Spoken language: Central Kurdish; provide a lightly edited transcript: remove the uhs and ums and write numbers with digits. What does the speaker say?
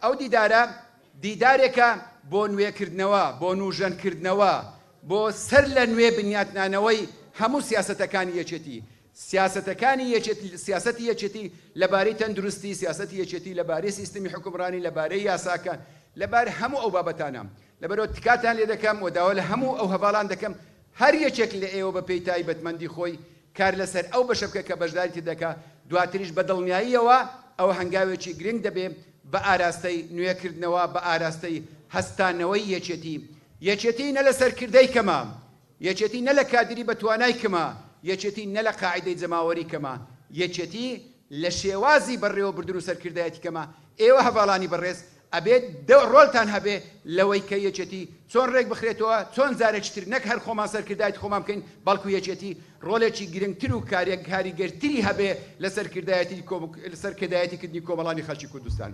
ئەو دیدارە دیدارێکە بۆ نوێکردنەوە، بۆ نوژەنکردنەوە، بۆ سەر لە نوێ بنیاتنانەوەی هەموو سیاسەتەکانی یەکێتی. سیاسەتی یەکێتی لەبارەی تەندروستی، سیاسەتی یەکێتی لەبارەی سیستمی حکومڕانی، لەبارەی یاساکان، لەبارەی هەموو ئەو بابەتانە. لەبەرەوە تکاتان لێ دەکەم و داوا لە هەموو ئەو هەواڵان دەکەم هەر یەکێک لە ئێوە بە پێی تایبەتمەندی خۆی کار لەسەر ئەو بەشە بکە کە بەشداریتی دەکا، دواتریش بە دڵنیاییەوە ئەو هەنگاوێکی گرنگ دەبێ بە ئاراستەی نوێکردنەوە، بە ئاراستەی هەستانەوەی یەکێتی. یەکێتی نە لە سەرکردەی کەمە، یەکێتی نە لە کادری بە توانای کەمە، یەکێتی نە لە قاعیدەی جەماوەری کەمە، یەکێتی لە شێوازی بەڕێوە بردن و سەرکردایەتی کەمە. ئێوە هەواڵانی بەڕێز ئەبێت ڕۆڵتان هەبێ لەوەی کە یەکێتی چۆن ڕێک بخرێتەوە، چۆن زارێکتر نەک هەر خۆمان سەرکردایەتی خۆمان بکەین، بەڵکو یەکێتی ڕۆڵێکی گرنگتر و کاریگەرتری هەبێ لە سەرکردایەتی کردنی کۆمەڵانی خەڵکی کوردستان.